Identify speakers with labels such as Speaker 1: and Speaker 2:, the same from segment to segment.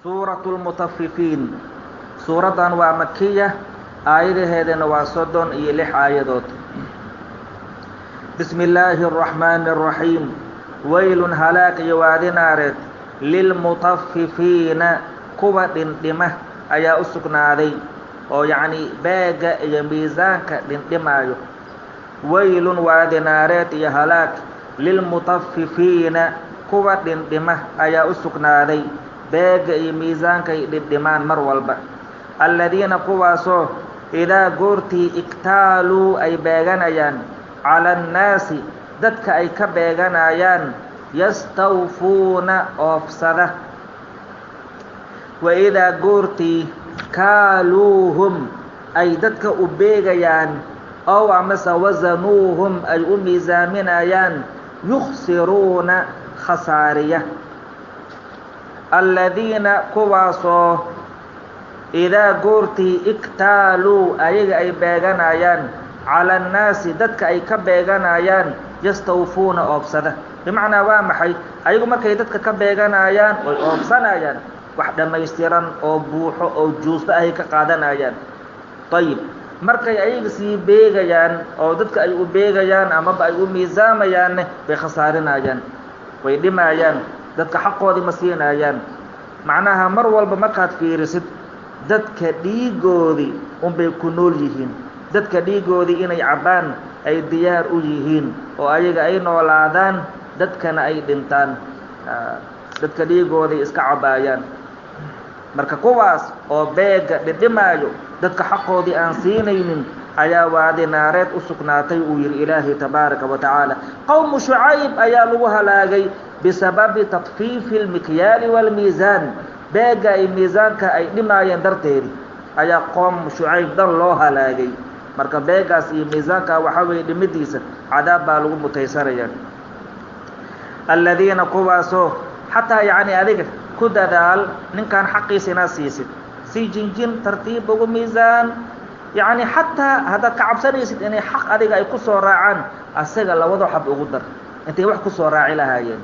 Speaker 1: سورة المطففين سورة ومكية آية هذا نواصدون إلح آيات بسم الله الرحمن الرحيم ويل هلاك يوادي نارت للمطففين قوة دمه أيا أسكنا ذي أو يعني باقة يميزانك دمايو ويل وادي نارت يهلاك للمطففين قوة دمه أيا أسكنا ذي باقة يميزانك دمان مرولبا الذين قواسو إذا قرتي اكتالوا أي باغانيان على الناس ددك أي كباغانيان يستوفون أفسده وإذا قرتي كالوهم أي ددك أبيغيان أو عمس وزنوهم أي أميزامنيان يخسرون خسارية الذين قواسو إذا قرتي اكتالوا أي باغانيان على الناس ددك أي كباغانيان يستوفون أبسده بمعنى وامحي أيغو مركي ددك كباغانيان وأبسانيان وحدا ما يستيران أو بوحو أو جوستا أي كقادانيان طيب markay ayaga sii beegayaan oo dadka ay u beegayaan ama ay u miisaamayaan bay khasaarinayaan way dhimayaan dadka xaqoodi ma siinayaan macnaha mar walba markaad fiirisid dadka dhiigoodi bay ku nool yihiin dadka dhiigoodi inay cabaan ay diyaar u yihiin oo ayaga ay noolaadaan dadkana ay dhintaan dadka dhiigoodi iska cabaayaan marka kuwaas oo beega dhimaayo dadka xaqoodi aan siinaynin ayaa waadi naareed u sugnaatay uu yiri ilaahi tabaaraka wa taala qawm shu'ayb ayaa lagu halaagay bisababi tatfiifil mikyal wal miizan beega ay miisaanka ay dhimaayeen darteed ayaa qawm shu'ayb dan loo halaagay marka beegaas iyo miisaanka waxa way dhimidiisa cadaab baa lagu mutaysarayaan alladina quwaso hatta yaani adiga ku dadaal ninkan xaqiisina siisid si jinjin tartiib ugu miisaan yaani hatta hada ka cabsanaysid inay xaq adiga ay ku soo raacaan asaga labada xab ugu dar intay wax ku soo raaci lahaayeen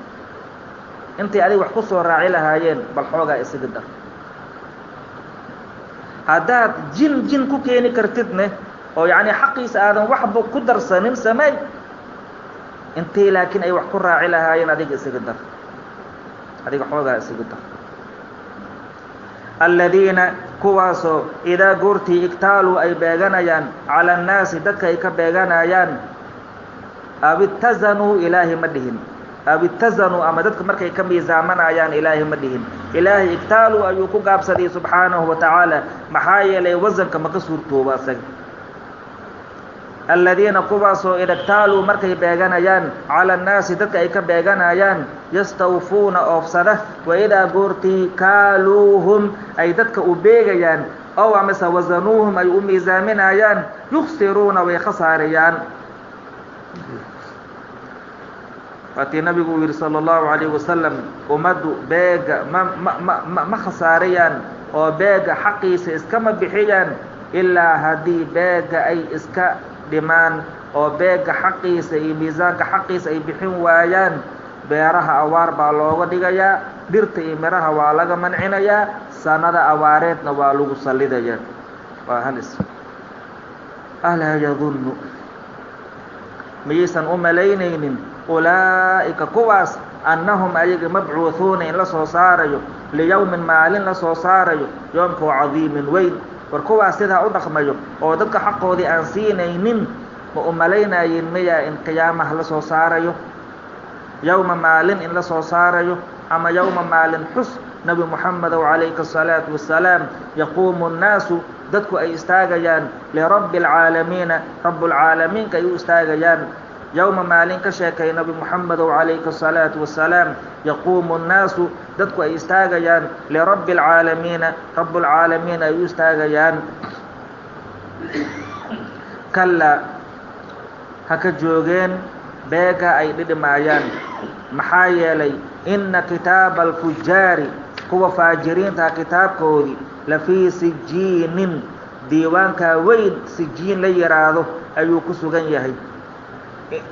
Speaker 1: intay adiga wax ku soo raaci lahaayeen bal xoogaa isaga dar hadaad jin ku keeni kartidne oo yaani xaqiisa aadan waxba ku darsanin samay intay laakiin ay wax ku raaci lahaayeen adiga isaga dar adiga xoogaa isaga dar الذين كواسو إذا قرتي اكتالوا أي باغانيان على الناس دك أي كباغانيان أو اتزنوا إلهي مدهن أو اتزنوا أما دك مركي كمي زامنايان إلهي مدهن إلهي اكتالوا أيوكو قابسدي سبحانه وتعالى محايا لي وزن كما كسور توبا سج الذين قواسوا إذا اكتالوا مركي باغانيان على الناس دك أي كباغانيان يستوفون أفسده وإذا قرتي كالوهم أي دك أبيغيان أو عمس وزنوهم أي أميزامنايان يخسرون ويخساريان فاتي النبي صلى الله عليه وسلم أمدوا بيغ ما خساريان أو بيغ حقيس إسكما بحيان إلا هدي بيغ أي إسكا دمان أو بيغ حقيس أي ميزانك حقيس أي بحين وايان beeraha awaar baa looga dhigayaa dhirta iyo miraha waa laga mancinayaa sanada awaareedna waa lagu salidayaa waa halis ahla yadhunnu miisan umalaynaynin ulaa'ika kuwaas annahum ayaga mab'uuthuna in la soo saarayo liyawmin maalin la soo saarayo yoomka cadiimin weyn war kuwaas sidaa u dhaqmayo oo dadka xaqoodii aan siinaynin ma umalaynayeen miya in qiyaamaha la soo saarayo يوم مالن إن لسو ساريو أما يوم مالن حس نبي محمد عليه الصلاة والسلام يقوم الناس ددكو أي استاغيان لرب العالمين رب العالمين كي استاغيان يوم مالن كشاكي نبي محمد عليه الصلاة والسلام يقوم الناس ددكو أي استاغيان لرب العالمين رب العالمين أي استاغيان كلا هكا جوغين beega ay dhidhmaayaan maxaa yeelay inna kitaabal fujjaari kuwa faajiriinta kitaabkoodii la fi sijinin diiwaanka weyn sijiin la yiraahdo ayuu ku sugan yahay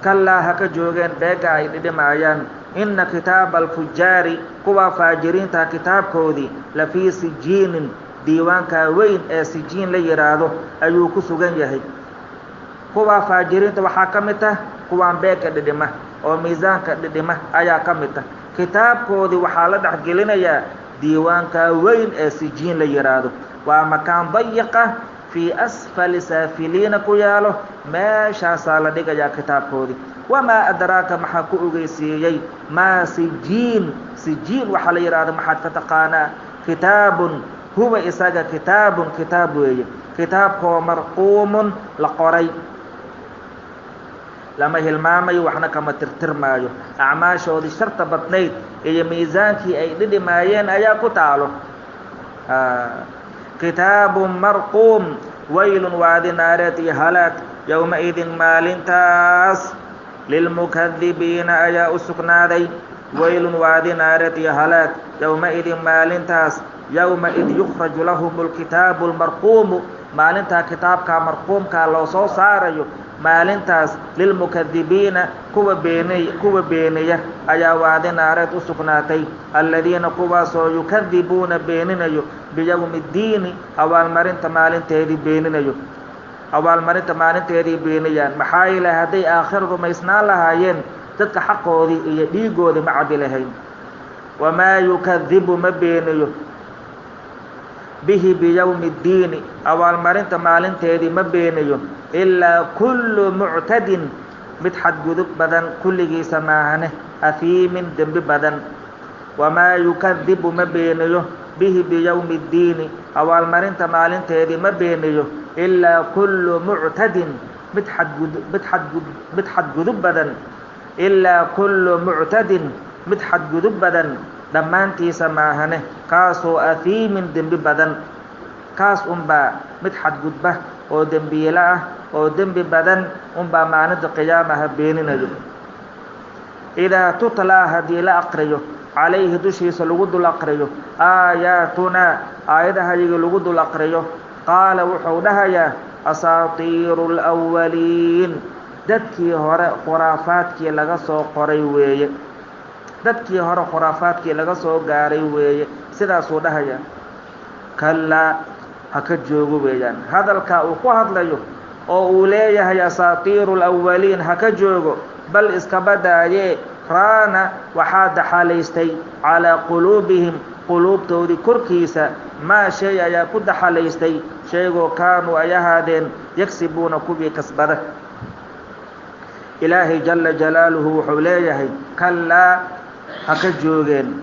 Speaker 1: kallaa haka joogeen beega ay dhidhmaayaan ina kitaaba alfujaari kuwaa faajiriinta kitaabkoodii lafii sijiinin diiwaankaa weyn ee sijiin la yidhaahdo ayuu ku sugan yahay. kuwaa faajiriinta waxaa ka mid ah kuwaan beegka dhidhima oo miisaanka dhidhima ayaa ka mid ah. kitaabkoodii waxaa la dhexgelinayaa diiwaankaa weyn ee sijiin la yidhaahdo. waa makaan dayiqa fii asfali saafiliina ku yaalo, meeshaasaa la dhigayaa kitaabkoodii. wamaa adraaka maxaa ku ogeysiiyey maa sijiin, sijiin waxaa la yidhahdo maxaad ka taqaanaa? kitaabun huwa isaga kitaabun kitaab weeye, kitaabkoo marquumun la qoray, lama hilmaamayo waxna kama tirtirmaayo. acmaashoodii sharta badnayd iyo miisaankii ay dhidhimaayeen ayaa ku taalo. kitaabun marquum waylun waadi naareed iyo halaag yowmaidin maalintaas lilmukadibiina ayaa u sugnaaday. waylun waadi naareed iyo halaag yowmaidin maalintaas yowmaid yukhraju lahum lkitaabu lmarquumu maalintaa kitaabkaa marquumkaa loo soo saarayo. maalintaas lilmukadibiina kuwa beeniya ayaa waadi naareed u sugnaatay. aladiina kuwaasoo yukadibuuna beeninayo biyowmi اddiini abaalmarinta maalinteedii beeninayo, abaalmarinta maalinteedii beeniyaan. maxaa yeelay hadday aakhiro rumaysnaan lahaayeen dadka xaqoodii iyo dhiigoodii ma cabi lahayn. wamaa yukadibu ma beeniyo bihi biyowmi اddiini abaalmarinta maalinteedii ma beeniyo ilaa kullu muctadin mid xadgudub badan kulligiisa maahane, afiimin dembi badan. wamaa yukadibu ma beeniyo bihi biyowmi اddiini abaalmarinta maalinteedii ma beeniyo ilaa kullu muctadin mid xadgudub badan, ilaa kullu muctadin mid xadgudub badan dhammaantiisa maahane, kaasoo afiimin dembi badan. kaas unbaa mid xadgudba oo dembiilo ah oo dembi badan unbaa maalinta qiyaamaha beeninayo. idaa tutlaa haddii la aqriyo calayhi dushiisa lagu dul aqriyo aayaatunaa aayadahayaga lagu dul aqriyo qaala wuxuu dhahayaa asaatiiru lwaliin, dadkii hore khuraafaadkii laga soo qoray weeye, dadkii hore khuraafaadkii laga soo gaaray weeye, sidaasuu dhahayaa. kallaa ha ka joogo weeyaan hadalkaa uu ku hadlayo oo uu leeyahay asaatiiru lwaliin ha ka joogo, bal iskaba daayee raana waxaa daxalaystay calaa quluubihim quluubtoodii korkiisa maa shay ayaa ku daxalaystay, shaygoo kaanuu ay ahaadeen yagsibuuna kuwii kasbada. ilaahay jala jalaaluhu wuxuu leeyahay kallaa ha ka joogeen,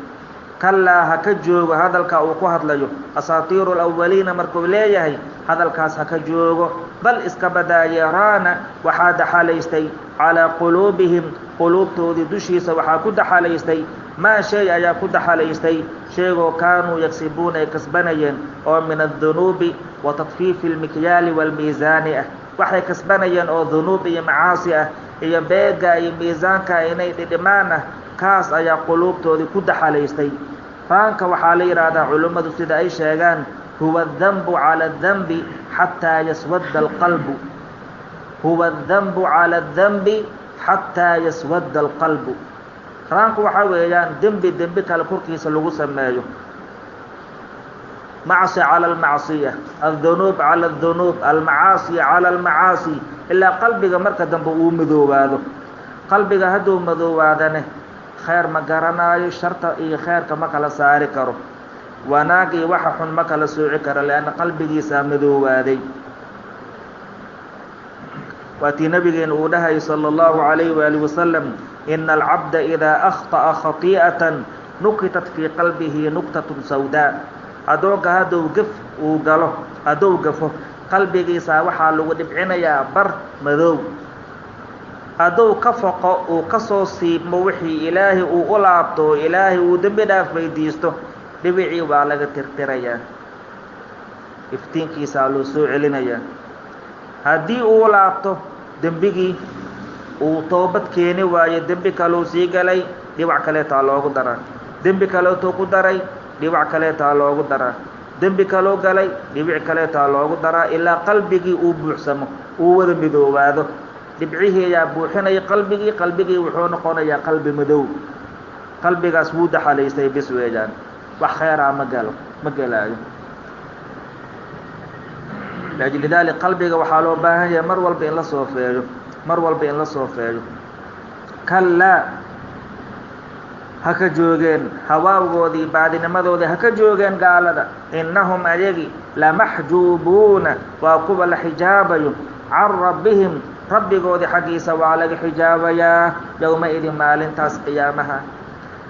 Speaker 1: kallaa ha ka joogo hadalka uu ku hadlayo. asaatiiru lwaliina markuu leeyahay hadalkaas ha ka joogo, bal iska badaaye raana waxaa daxalaystay calaa quluubihim quluubtoodii dushiisa waxaa ku daxalaystay maa shay ayaa ku daxalaystay, shaygoo kaanuu yagsibuuna ay kasbanayeen oo min adunuubi wa tatfiifi lmikyaali waalmiisaani ah. waxay kasbanayeen oo dunuub iyo macaasi ah iyo beega iyo miisaanka inay dhidhimaan ah, kaas ayaa quluubtoodii ku daxalaystay. raanka waxaa la yidhaahdaa culimmadu sida ay sheegaan huwa adanbu cala adanbi xataa yaswadda alqalbu, huwa adanbu cala adanbi xataa yaswadda alqalbu. raanku waxaa weeyaan dembi kale korkiisa lagu sameeyo, macsi cala almacsiya, aldunuub cala adunuub, almacaasiya cala almacaasi, ilaa qalbiga marka dambe uu madoobaado. qalbiga hadduu madoobaadane khayr ma garanaayo, sharta iyo khayrka ma kala saari karo, wanaag iyo waxa xun ma kala sooci karo, leanna qalbigiisaa madoobaaday. waatii nabigeena uu dhahay sala allahu calayhi waalihi wasalam ina alcabda idaa akhطa'a khatii'atan nukitat fii qalbihi nuktatun sawdaa. addoonka hadduu gaf uu galo, hadduu gafo qalbigiisaa waxaa lagu dhibcinayaa bar madow. hadduu ka foqo uu ka soo siibmo wixii ilaahay uu u laabto oo ilaahay uu dembi dhaaf weydiisto, dhibicii waa laga tirtirayaa, iftiinkiisaa loo soo celinayaa. haddii uu laabto dembigii uu toobad keeni waayo, dembi kaleu sii galay, dhibac kaleetaa loogu daraa, dembi kaleetuu ku daray, dhibac kaleetaa loogu daraa, dembi kaloo galay, dhibic kaleetaa loogu daraa, ilaa qalbigii uu buuxsamo, uu wada midoobaado. dhibcihii ayaa buuxinaya qalbigii wuxuu noqonayaa qalbi madow. qalbigaas wuu daxalaystay bis weeyaan wax khayra ma galaayo لأجل ذلك قلبك وحالو باهية مرول بإن لا صوفيو كلا هكا جوغين هواوغودي بعد نمذودي هكا جوغين قال إنهم أجيغي لمحجوبون وقبل حجابيو عن ربهم ربي قودي حقيسا وعلى حجابيا يومئذ مالين تاس قيامها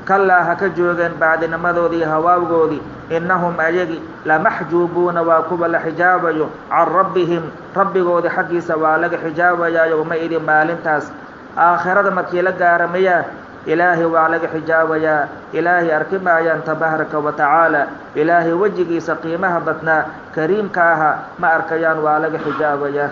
Speaker 1: كلا هكا جوغين بعد نمذودي هواوغودي إنهم أجيغي لمحجوبون وقبل حجابيو عن ربهم ربي قودي حقيسا وعلى حجابيا يومئذ مالين تاس آخرة مكيلة قارمية إلهي وعلى حجابيا إلهي أركمايا تبارك وتعالى إلهي وجهي سقيمها بطنا كريم كاها ما أركيان وعلى حجابيا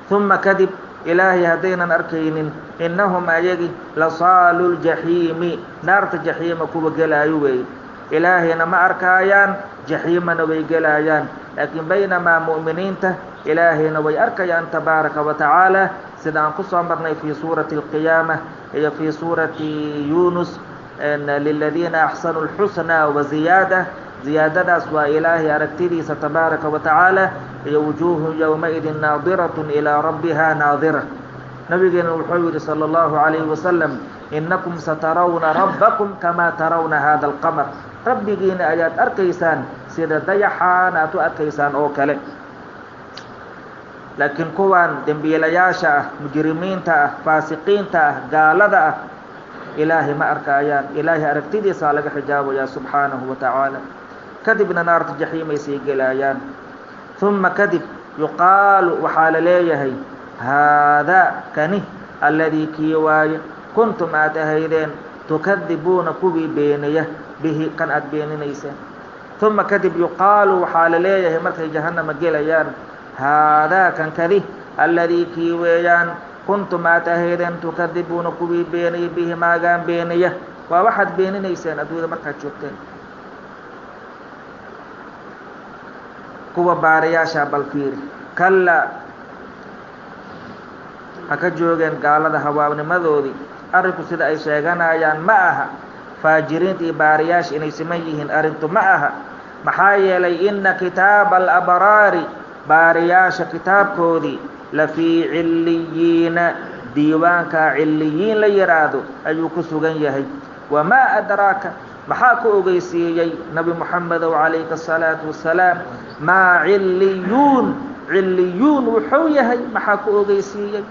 Speaker 1: ثم كذب إلهي هدينا أركين إنهم أيجي لصال الجحيم نار الجحيم كوب جلايوي إلهي نما أركيان جحيم نوي جلايان لكن بينما مؤمنين إلهي نوي أركيان تبارك وتعالى سيدان قصة أمرنا في سورة القيامة هي في سورة يونس إن للذين أحسنوا الحسنى وزيادة زيادة أسوأ إلهي أركتدي ستبارك وتعالى هي وجوه يومئذ ناظرة إلى ربها ناظرة نبينا الحبيب صلى الله عليه وسلم إنكم سترون ربكم كما ترون هذا القمر ربي جينا آيات أركيسان سيدة ضيحان أتو أركيسان أو كلام لكن كوان دنبيلياشا مجرمين فاسقين قالدا إلهي ما أركايان إلهي أركتدي صالح حجابه يا سبحانه وتعالى كذبنا نار الجحيم يسيق الآيان ثم كذب يقال وحال ليه هذا كنه الذي كيواي كنتم آتهيدين تكذبون كبي بينيه به كان أدبين نيسان ثم كذب يقال وحال ليه مركي جهنم قيليان هذا كان كذي الذي كيويان كنتم آتهيدين تكذبون كبي بيني به ما قام بينيه وواحد بيني نيسان أدوذ مركي شوكتين كوا بارياشا بالفير كلا haka joogeen gaalada hawaabnimadoodii arrinku sida ay sheeganayaan ma aha faajiriinta iyo baariyaasha inay siman yihiin arrintu ma aha maxaa yeelay inna kitaaba alabraari baariyaasha kitaabkoodii lafii cilliyiina diiwaanka cilliyiin la yiraahdo ayuu ku sugan yahay wamaa adraaka maxaa ku ogeysiiyey nabi muxamed calayhi salaatu wasalaam maa cilliyuun wuxuu yahay maxaa ku ogeysiiyey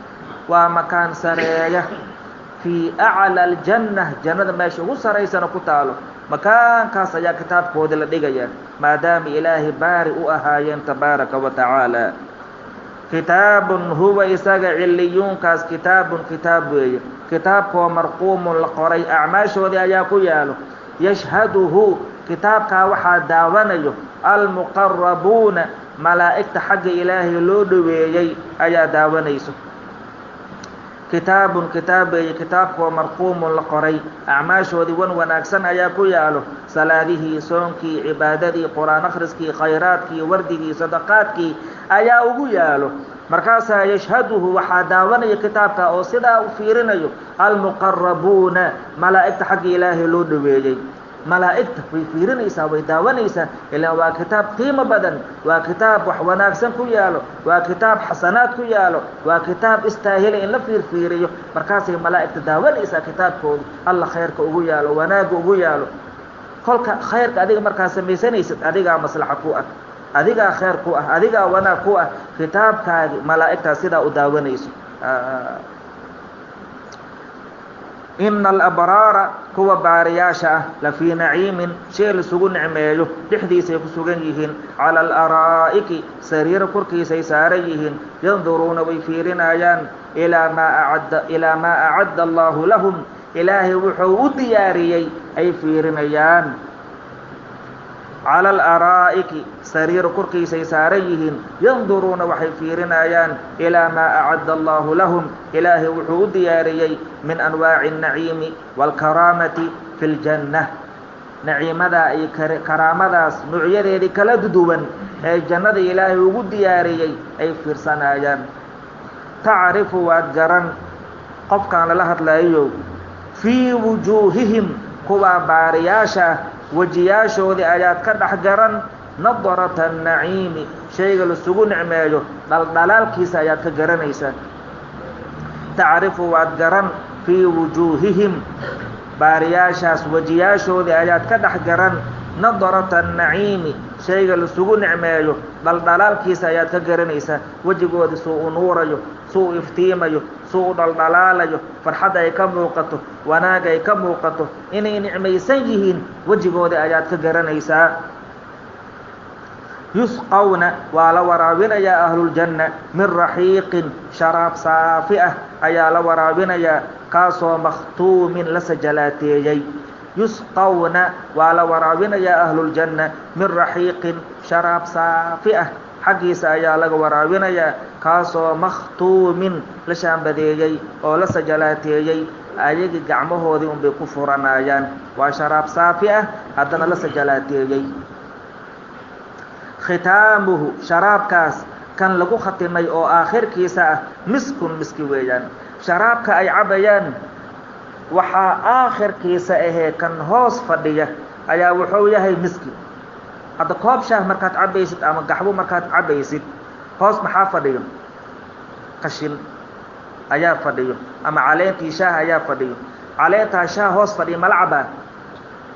Speaker 1: ومكان سرية في أعلى الجنة جنة ماشي وسريسنا كتالو مكان كاس يا كتاب كود لديجيا ما دام إله بارئ أهاين تبارك وتعالى كتاب هو إساق عليون كاس كتاب هو مرقوم القري أعماش ودي أياكو يالو يشهده كتاب كاوحا داونيو المقربون ملائكة حق إلهي لودويي أيا داونيسو كتاب هو مرقوم القري أعماش وديون وناكسن أياكو يالو صلاته سونكي عبادتي قرآن أخرسكي خيراتكي وردكي صدقاتكي أياكو يالو مركاسا يشهده وحداون كتابك أو صدا وفيرنيو المقربون ملائكة حق إلهي لودويي ملائكة ويفيرنيسا ويداونيسا إلا وكتاب قيمة بدن وكتاب وناكسن كيالو وكتاب حسنات كيالو وكتاب استاهل إن فيريو مركاسي ملائكة داونيسا كتاب كود الله خيرك أغيالو وناك أغيالو كلك خيرك أديك مركاسي ميسانيست أديك مصلحة كوة أديك خير كوة أديك وناك كوة كتاب كاد ملائكة سيدا وداونيسو إن الأبرار كوا بارياشا لفي نعيم شيل سجون عميلو لحدي سيكسجنيهن على الأرائك سرير كركي سيساريهن ينظرون ويفيرن آيان إلى ما أعد الله لهم إلهي وحود دياريي أي فيرن آيان على الأرائك سرير كركي سيساريهن ينظرون وحيفيرن آيان إلى ما أعد الله لهم إلهي وحود دياريي من أنواع النعيم والكرامة في الجنة نعيم ذا أي كرامة ذا نوعية ذي كلا ددوان أي جنة إلهي وحود دياريي أي فرسان آيان تعرف وأجران قف كان لها تلايو fii wujuuhihim kuwa baariyaasha wejiyaashoodii ayaad ka dhex garan nadrata annaciimi shayga lasugu nicmeeyo dhaldhalaalkiisa ayaad ka garanaysaa tacrifu waad garan fii wujuuhihim baariyaashaas wejiyaashoodii ayaad ka dhex garan nadrata annaciimi shayga lasugu nicmeeyo dhaldhalaalkiisa ayaad ka garanaysaa wejigoodii suu u nuurayo suu u iftiimayo suu u dhaldhalaalayo farxad ay ka muuqato wanaag ay ka muuqato inay nicmaysan yihiin wejigoodii ayaad ka garanaysaa yusqawna waa la waraabinayaa ahluljanna min raxiiqin sharaab saafi ah ayaa la waraabinayaa kaasoo makhtuumin la sajalaateeyey yusqawna waa la waraabinayaa ahluljanna min raxiiqin sharaab saafi ah xaggiisa ayaa laga waraabinayaa kaasoo makhtuumin la shaambadeeyey oo la sajalaateeyey ayagii gacmahoodii unbay ku furanayaan waa sharaab saafi ah haddana la sajalaateeyey khitaamuhu sharaabkaas kan lagu khatimay oo aakhirkiisa ah miskun miski weeyaan sharaabka ay cabayaan waxaa aakhirkiisa ahee kan hoos fadhiya ayaa wuxuu yahay miski hadda koob shaah markaad cabaysid ama gaxbo markaad cabaysid hoos maxaa fadhiyo qashin ayaa fadhiyo ama caleentii shaah ayaa fadhiyo caleentaa shaah hoos fadhiya mala cabaa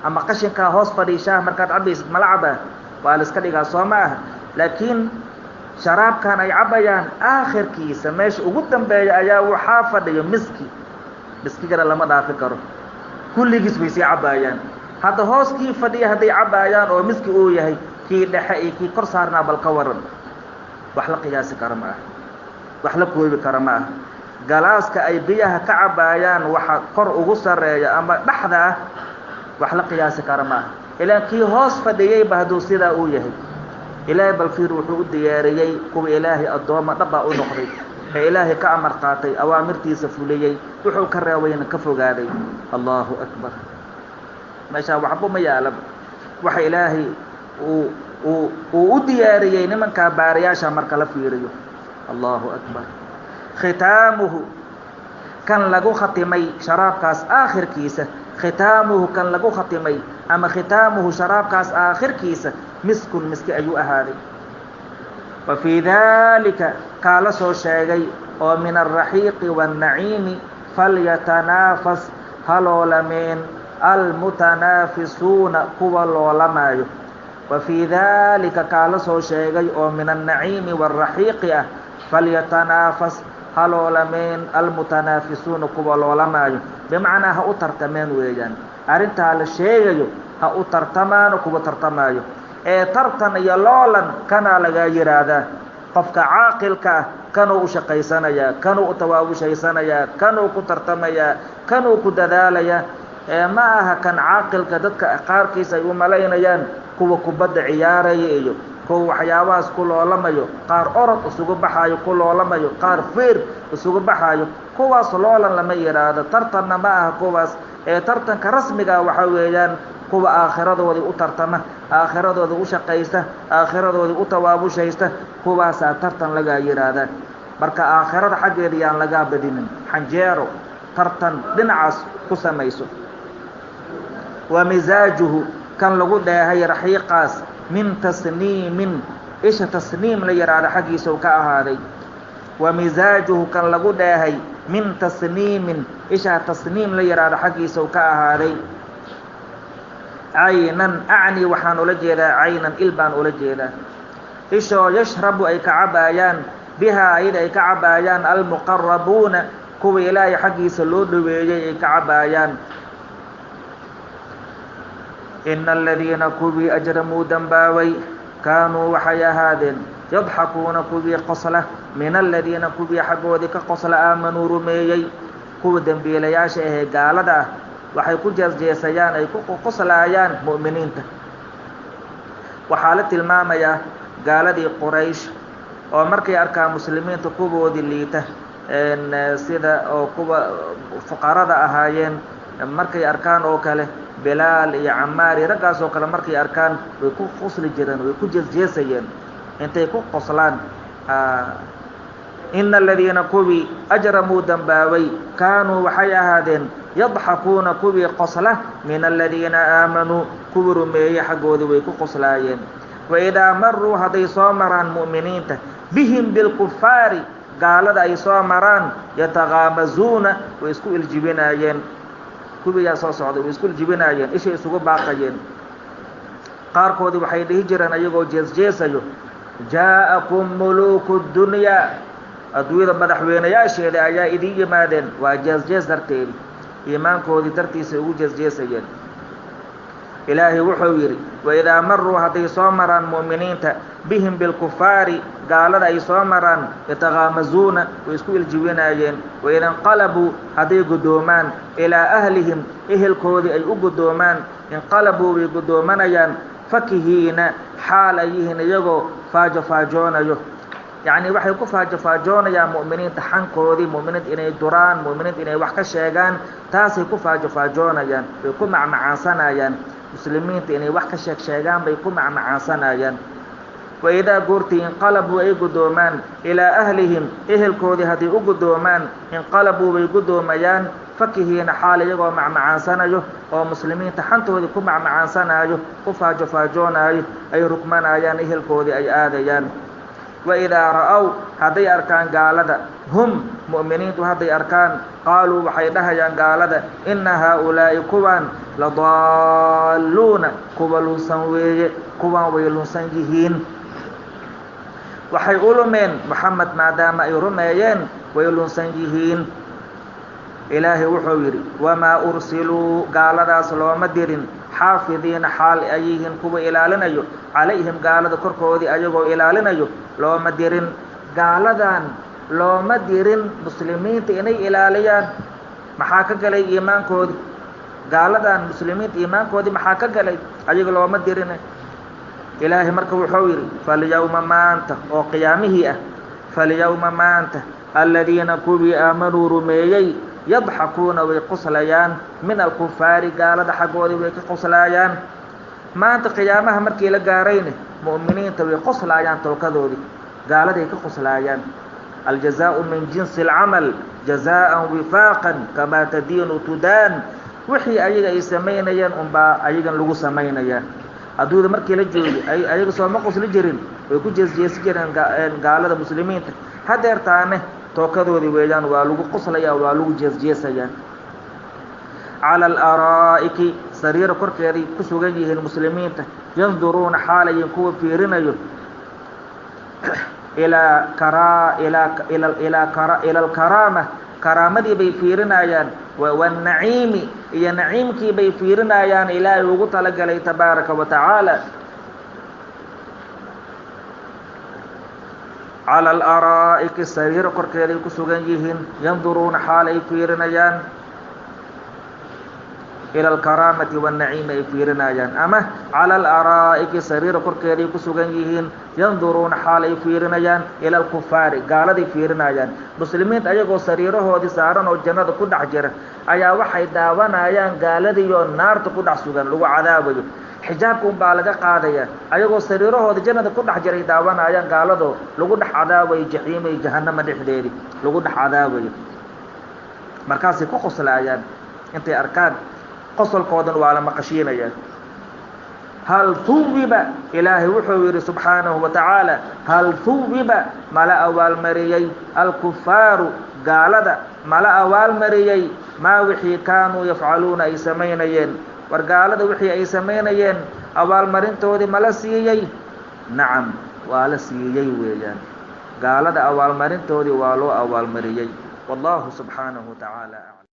Speaker 1: ama qashinkaa hoos fadhiya shaah markaad cabaysid mala cabaa waa la iska dhigaa soo ma aha laakiin sharaabkan ay cabayaan aakhirkiisa meesha ugu dambeeya ayaa waxaa fadhiyo miskigana lama dhaafi karo kulligiis bay sii cabaayaan hadda hooskii fadhiya hadday cabaayaan oo miski uu yahay kii dhexe iyo kii kor saarnaa bal ka waran wax la qiyaasi karo ma aha wax la koobi karo ma aha galaaska ay biyaha ka cabaayaan waxa kor ugu sarreeya ama dhexda ah wax la qiyaasi karo ma aha ilaa kii hoos fadhiyeyba hadduu sidaa uu yahay ilaahay balfiir wuxuu u diyaariyey kuwa ilaahay addooma dhabbaa u noqday ee ilaahay ka amar qaatay awaamirtiisa fuliyey wuxuu ka reebayna ka fogaaday allahu akbar meeshaa waxba ma yaalaba waxa ilaahay uu u diyaariyey nimankaa baariyaasha marka la fiiriyo allahu akbar khitaamuhu kan lagu khatimay sharaabkaas aakhirkiisa khitaamuhu kan lagu khatimay ama khitaamuhu sharaabkaas aakhirkiisa miskun miski ayuu ahaaday wa fii daalika kaa la soo sheegay oo min alraxiiqi waannaciimi falyatanaafas ha loolameen almutanaafisuuna kuwa loolamaayo wa fii daalika kaa la soo sheegay oo min annaciimi waalraxiiqi ah falyatanaafas ha loolameen almutanaafisuuna kuwa loolamaayo bimacnaa ha u tartameen weeyaan arrintaa la sheegayo ha u tartamaano kuwa tartamaayo ee tartan iyo loolan kanaa lagaa yidhaahdaa qofka caaqilka ah kanuu u shaqaysanayaa kanuu u tawaabushhaysanayaa kanuu ku tartamayaa kanuu ku dadaalayaa ee ma aha kan caaqilka dadka qaarkiisa ay u malaynayaan kuwa kubadda ciyaaraya iyo kuwa waxyaabahaas ku loolamayo qaar orod isugu baxaayo ku loolamayo qaar feer isugu baxaayo kuwaas loolan lama yidhaahdo tartanna ma aha kuwaas ee tartanka rasmiga waxaa weeyaan kuwa aakhiradoodii u tartama aakhiradoodii u shaqaysta aakhiradoodii u tawaabushaysta kuwaasaa tartan lagaa yidhaahdaa marka aakhirada xaggeeda yaan lagaa badinin xanjeero tartan dhinacaas ku samayso wa misaajuhu kan lagu dheehay raxiiqaas min tasniimin isha tasniim la yidhaahdo xaggiisa u ka ahaaday wa misaajuhu kan lagu dheehay min tasniimin isha tasniim la yidhaahdo xaggiisa u ka ahaaday caynan acni waxaan ula jeedaa caynan il baan ula jeedaa ishoo yashrabu ay ka cabaayaan bihaa ayada ay ka cabaayaan almuqarabuuna kuwa ilaahay xaggiisa loo dhoweeyey ay ka cabaayaan ina aladiina kuwii ajramuu dambaaway kaanuu waxay ahaadeen yadxakuuna kuwii qosla min aladiina kuwii xaggoodii ka qosla aamanuu rumeeyey kuwa dembiilayaasha ahee gaalada ah waxay ku jeesjeesayaan ay ku qoslaayaan mu'miniinta waxaa la tilmaamayaa gaaladii quraysh oo markay arkaan muslimiinta kuwoodii liita sida oo kuwa fuqarada ahaayeen markay arkaan oo kale bilaal iyo camaar iyo raggaas oo kale markay arkaan way ku qosli jireen way ku jeesjeesayeen intay ku qoslaan ina aladiina kuwii ajramuu dambaaway kaanuu waxay ahaadeen يضحكون كوي قصلة من الذين آمنوا كبروا مي حقودي ويكو قصلايين وإذا مروا هذي صامران مؤمنين بهم بالكفار قال أي صامران يتغامزون ويسكو الجبنايين كوي يا صعد ويسكو الجبنايين إيش يسكو باقيين قاركودي وحيد هجرا أيقو جيس جاءكم ملوك الدنيا أدوية مدحوين يا شيخ يا إدي مادن وجيس درتين إيمانكودي درتي سيو جيس إلهي وحويري وإذا مروا هذي صامران مؤمنين بهم بالكفار قال أي صامران يتغامزون ويسكو الجوينايين وإذا انقلبوا هذي قدومان إلى أهلهم كودي أي قدومان انقلبوا بقدومانيان فكهين حال أيهن يغو فاجون يو يعني waxay ku faajoonayaan muuminiinta xankoodii muuminiinta inay duraan muuminiinta inay wax ka sheegaan taasay ku faajoonayaan way ku macmacaansanayaan muslimiinta inay wax ka sheegaan bay ku macmacaansanayaan وإذا قرتي انقلبوا أي قدومان إلى أهلهم koodii hadii u qudoomaan انقلبوا bay qudoomayaan فكهين حال يغو معمعانسانايو oo muslimiinta xantoodii ku macmacaansanayo ku faajoonaayo ay rukmanayaan koodii ay aadayaan وإذا رأوا هذي أركان قالدا هم مؤمنين هذي أركان قالوا وحيدها قالدا إن هؤلاء كوان لضالون كوالون سنوي كوان ويلون سنجهين وحيقولوا من محمد ما دام يرميين ويلون سنجهين إلهي وحويري وما أرسلوا قالدا سلوما ديرين حافظين حال أيهن كوا إلالنيو عليهم قالدا كركودي أيغو إلالنيو لو مديرين قالدان لو مديرين مسلمين إني إلاليان محاكا قلي إيمان كودي قالدان مسلمين إيمان كودي محاكا قلي أيغو لو مديرين إلهي مركب حويري فاليوم ما أنت وقيامه فاليوم ما أنت الذين كوبي آمنوا رميي يضحكون ويقصليان من الكفار قال حقودي ويقصليان ما أنت قيامها مركي لقارين مؤمنين ويقصليان توكذودي قال ذيك قصليان الجزاء من جنس العمل جزاء وفاقا كما تدين تدان وحي أيضا يسمينيان أمبا أيضا لغو سمينيان أدود مركي لجوري أيضا سوما قصل جرين ويكو جيس جرين قال ذا مسلمين هذا ارتانه توكذودي ويجان والوغو قصليا والوغو جيسيان على الأرائك سرير كركيري كسوغيه المسلمين ينظرون حالا ينكو في رنيو إلى الكرامة كرامتي بيفيرنايان والنعيم يا نعيمك بيفيرنايان إلى يوغو لي تبارك وتعالى على الأرائك سرير كركيري كسوغيه ينظرون حالا يفيرنايان إلى الكرامة والنعيم يفيرنايان أما على الأرائك سرير كركيري كسوغنيهين ينظرون حال يفيرنايان إلى الكفار قال دي يفيرنايان مسلمين أيقو سريره دي سارن والجنة كد عجرة أيا وحي داوانايان قال دي يون نار تكد عسوغن لغو عذابه حجابكم بالغا قاديا أيقو سريره دي جنة كد عجرة داوانايان قال دو لغو دح عذابه جحيم جهنم دحديري لغو دح عذابه مركاسي كوخص الآيان انت أركان قصل قودن وعلى مقشينيا هل ثوب إلهي وحوير سبحانه وتعالى هل ثوب ملأ والمريي الكفار قالدا ملأ والمريي ما وحي كانوا يفعلون أي سمينيين ورقالدا وحي أي سمينيين أوال مرين تودي ملسيي نعم والسيي ويجان قالدا أوال مرين تودي والو أوال مريي والله سبحانه وتعالى